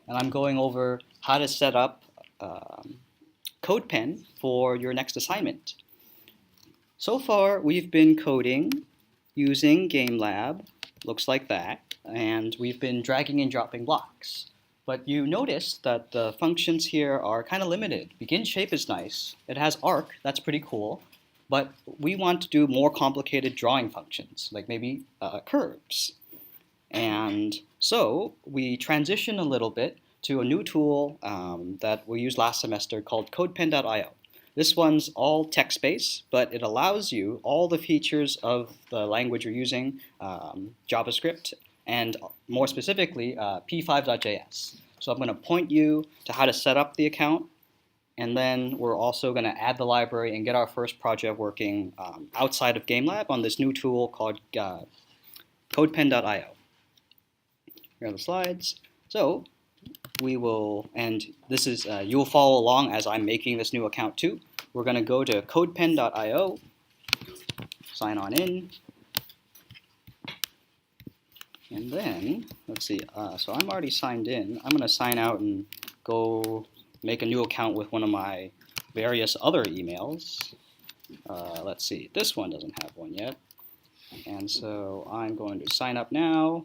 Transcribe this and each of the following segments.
and I'm going over how to set up CodePen for your next assignment. So far, we've been coding using GameLab, looks like that, and we've been dragging and dropping blocks. But you notice that the functions here are kind of limited. Begin shape is nice. It has arc, that's pretty cool. But we want to do more complicated drawing functions, like maybe curves. And so we transition a little bit to a new tool that we used last semester called CodePen.io. This one's all text-based, but it allows you all the features of the language you're using, JavaScript, and more specifically, p5.js. So I'm going to point you to how to set up the account, and then we're also going to add the library and get our first project working outside of GameLab on this new tool called CodePen.io. Here are the slides. So we will, and this is, you'll follow along as I'm making this new account too. We're going to go to codepen.io, sign on in, and then, let's see, so I'm already signed in. I'm going to sign out and go make a new account with one of my various other emails. Let's see, this one doesn't have one yet. And so I'm going to sign up now,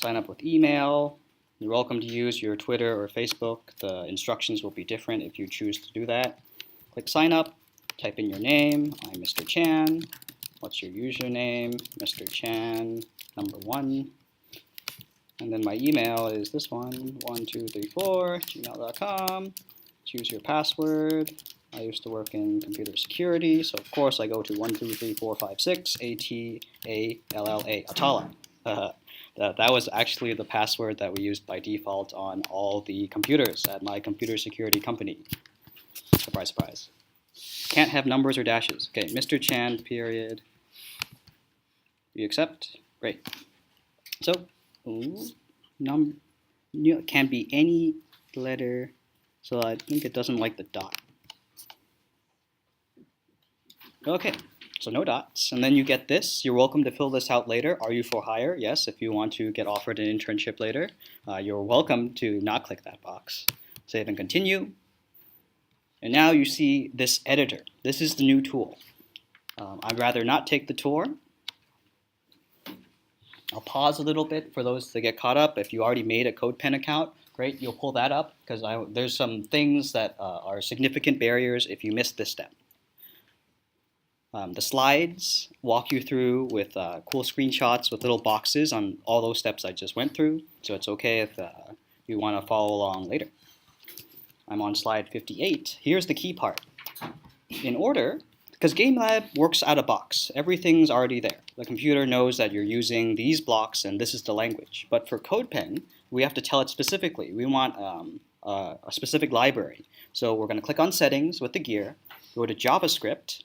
sign up with email. You're welcome to use your Twitter or Facebook. The instructions will be different if you choose to do that. Click sign up, type in your name. I'm Mr. Chan. What's your username? Mr. Chan, number 1. And then my email is this one, 1234@gmail.com. Choose your password. I used to work in computer security, so of course I go to 123456 ATALLA, Atala. That was actually the password that we used by default on all the computers at my computer security company. Surprise, surprise. Can't have numbers or dashes. Okay, Mr. Chan, period. You accept? Great. So, can be any letter, so I think it doesn't like the dot. Okay, so no dots. And then you get this. You're welcome to fill this out later. Are you for hire? Yes, if you want to get offered an internship later. You're welcome to not click that box. Save and continue. And now you see this editor. This is the new tool. I'd rather not take the tour. I'll pause a little bit for those that get caught up. If you already made a CodePen account, great, you'll pull that up because there's some things that are significant barriers if you miss this step. The slides walk you through with cool screenshots with little boxes on all those steps I just went through, so it's okay if you want to follow along later. I'm on slide 58. Here's the key part. In order, because GameLab works out of box, everything's already there. The computer knows that you're using these blocks and this is the language. But for CodePen, we have to tell it specifically. We want a specific library. So we're going to click on Settings with the gear, go to JavaScript.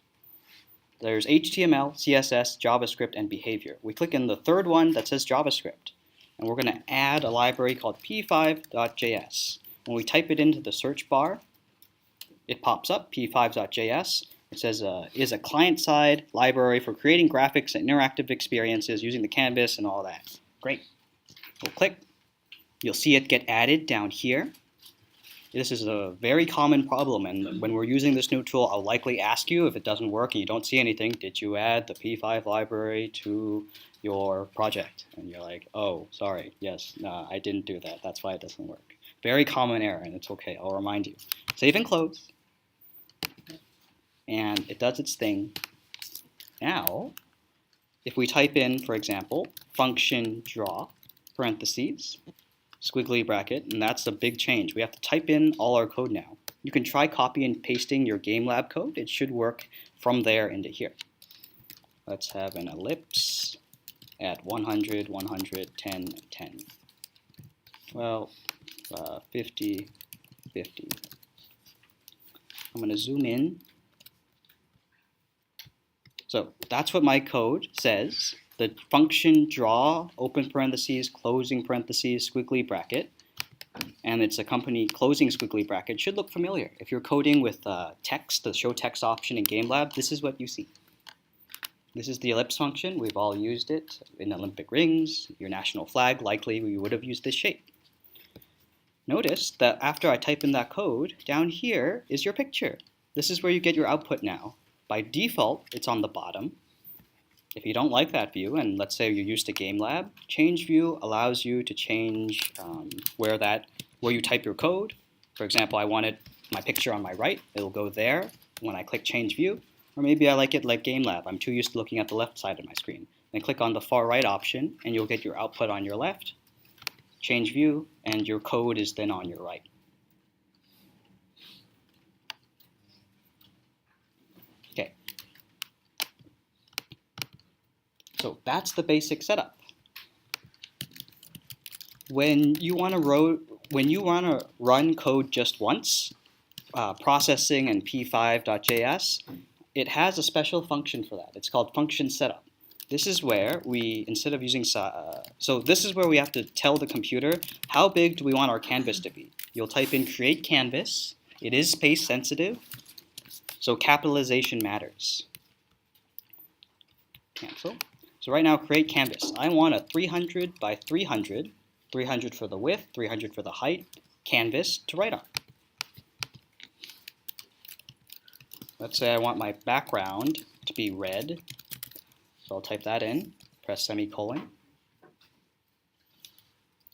There's HTML, CSS, JavaScript, and behavior. We click in the third one that says JavaScript. And we're going to add a library called p5.js. When we type it into the search bar, it pops up, p5.js. It says, is a client-side library for creating graphics and interactive experiences using the canvas and all that. Great. We'll click. You'll see it get added down here. This is a very common problem, and when we're using this new tool, I'll likely ask you if it doesn't work and you don't see anything, did you add the P5 library to your project? And you're like, oh, sorry, yes, no, I didn't do that. That's why it doesn't work. Very common error, and it's okay. I'll remind you. Save and close. And it does its thing. Now, if we type in, for example, function draw, parentheses, squiggly bracket, and that's a big change. We have to type in all our code now. You can try copy and pasting your GameLab code. It should work from there into here. Let's have an ellipse at 100, 100, 10, 10. Well, 50, 50. I'm going to zoom in. So that's what my code says. The function draw, open parentheses, closing parentheses, squiggly bracket, and it's accompanied closing squiggly bracket should look familiar. If you're coding with text, the show text option in GameLab, this is what you see. This is the ellipse function. We've all used it in Olympic rings. Your national flag, likely we would have used this shape. Notice that after I type in that code, down here is your picture. This is where you get your output now. By default, it's on the bottom. If you don't like that view, and let's say you're used to Game Lab, Change View allows you to change where you type your code. For example, I wanted my picture on my right. It'll go there when I click Change View. Or maybe I like it like Game Lab. I'm too used to looking at the left side of my screen. Then click on the far right option, and you'll get your output on your left. Change View, and your code is then on your right. Okay. So that's the basic setup. When you want to run code just once, processing and p5.js, it has a special function for that. It's called function setup. This is where we, instead of using, this is where we have to tell the computer how big do we want our canvas to be. You'll type in create canvas. It is space sensitive, so capitalization matters. Cancel. So right now, create canvas. I want a 300 by 300, 300 for the width, 300 for the height, canvas to write on. Let's say I want my background to be red. So I'll type that in, press semicolon.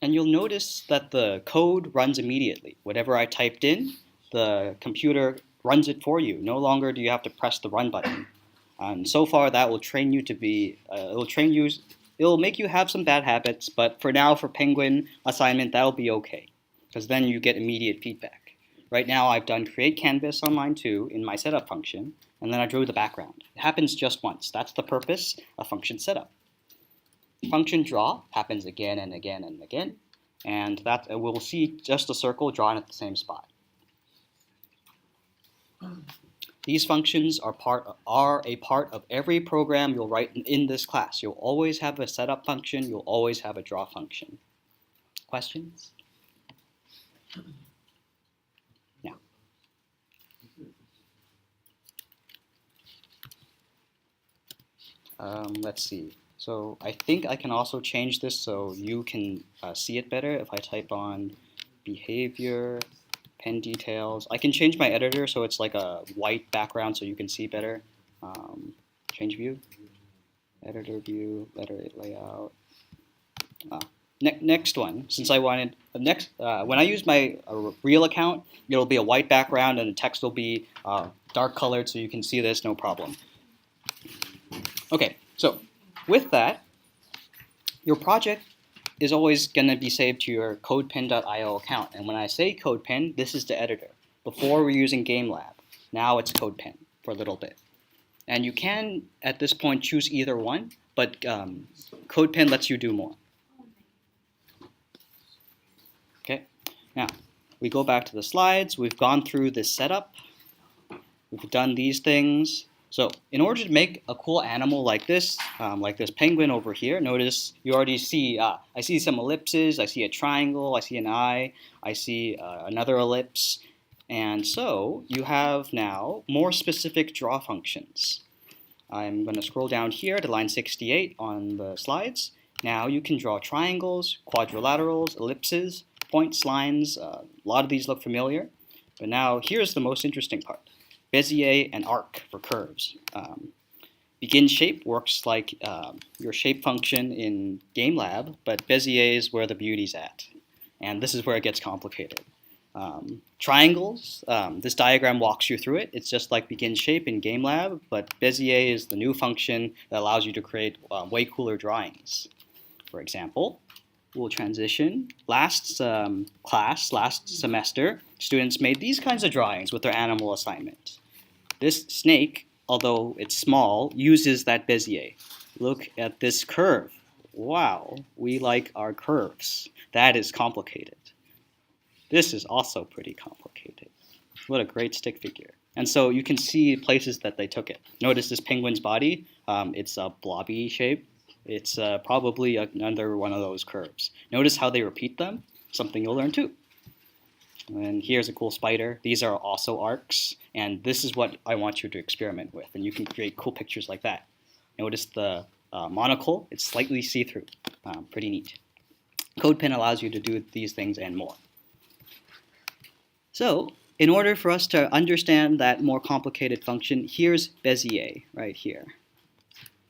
And you'll notice that the code runs immediately. Whatever I typed in, the computer runs it for you. No longer do you have to press the run button. And so far that will train you to be, it'll make you have some bad habits, but for now, for Penguin assignment, that'll be okay. Because then you get immediate feedback. Right now I've done create canvas on line 2 in my setup function, and then I drew the background. It happens just once. That's the purpose of function setup. Function draw happens again and again and again, and that we'll see just a circle drawn at the same spot. These functions are a part of every program you'll write in this class. You'll always have a setup function. You'll always have a draw function. Questions? Now. Let's see. So I think I can also change this so you can see it better if I type on behavior, pen details. I can change my editor so it's like a white background so you can see better. Change view, editor view, letter layout. Next one, since I wanted when I use my real account, it'll be a white background and the text will be dark colored so you can see this, no problem. Okay, so with that, your project is always going to be saved to your codepen.io account. And when I say CodePen, this is the editor. Before we're using GameLab. Now it's CodePen for a little bit. And you can, at this point, choose either one, but CodePen lets you do more. Okay, now we go back to the slides. We've gone through this setup. We've done these things. So in order to make a cool animal like this penguin over here, notice you already see, I see some ellipses, I see a triangle, I see an eye, I see another ellipse. And so you have now more specific draw functions. I'm going to scroll down here to line 68 on the slides. Now you can draw triangles, quadrilaterals, ellipses, points, lines. A lot of these look familiar. But now here's the most interesting part. Bezier and arc for curves. Begin shape works like your shape function in GameLab, but Bezier is where the beauty's at. And this is where it gets complicated. Triangles, this diagram walks you through it. It's just like begin shape in GameLab, but Bezier is the new function that allows you to create way cooler drawings. For example, we'll transition. Last semester, students made these kinds of drawings with their animal assignment. This snake, although it's small, uses that Bezier. Look at this curve. Wow, we like our curves. That is complicated. This is also pretty complicated. What a great stick figure. And so you can see places that they took it. Notice this penguin's body. It's a blobby shape. It's probably another one of those curves. Notice how they repeat them. Something you'll learn too. And here's a cool spider. These are also arcs. And this is what I want you to experiment with. And you can create cool pictures like that. Notice the monocle. It's slightly see-through. Pretty neat. CodePen allows you to do these things and more. So in order for us to understand that more complicated function, here's Bezier right here.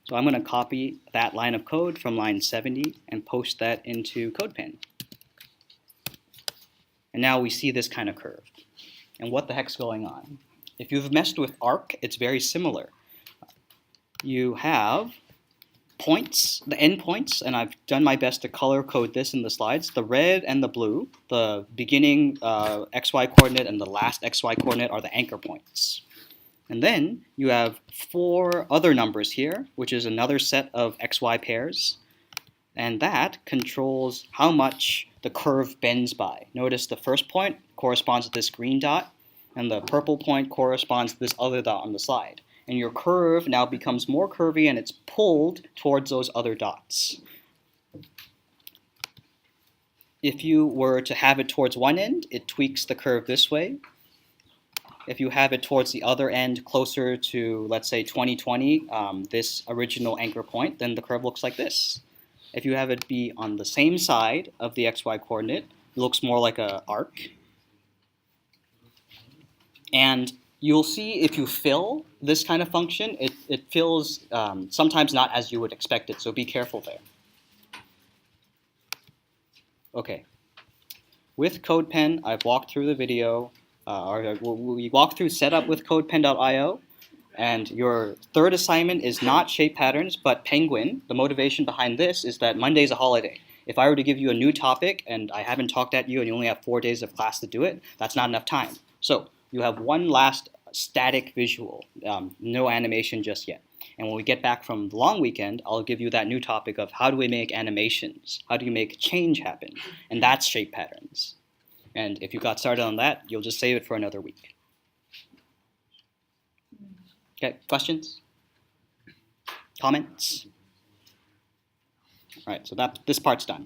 So I'm going to copy that line of code from line 70 and post that into CodePen. And now we see this kind of curve. And what the heck's going on? If you've messed with arc, it's very similar. You have points, the endpoints, and I've done my best to color code this in the slides. The red and the blue, the beginning xy coordinate and the last xy coordinate are the anchor points. And then you have 4 other numbers here, which is another set of xy pairs. And that controls how much the curve bends by. Notice the first point corresponds to this green dot, and the purple point corresponds to this other dot on the slide. And your curve now becomes more curvy and it's pulled towards those other dots. If you were to have it towards one end, it tweaks the curve this way. If you have it towards the other end, closer to, let's say, 2020, this original anchor point, then the curve looks like this. If you have it be on the same side of the xy coordinate, it looks more like an arc. And you'll see if you fill this kind of function, it fills sometimes not as you would expect it, so be careful there. Okay. With CodePen, I've walked through the video, we walked through setup with CodePen.io, and your third assignment is not shape patterns, but Penguin. The motivation behind this is that Monday's a holiday. If I were to give you a new topic and I haven't talked at you and you only have 4 days of class to do it, that's not enough time. So you have one last static visual, no animation just yet. And when we get back from the long weekend, I'll give you that new topic of how do we make animations? How do you make change happen? And that's shape patterns. And if you got started on that, you'll just save it for another week. Okay, questions? Comments? All right, so this part's done.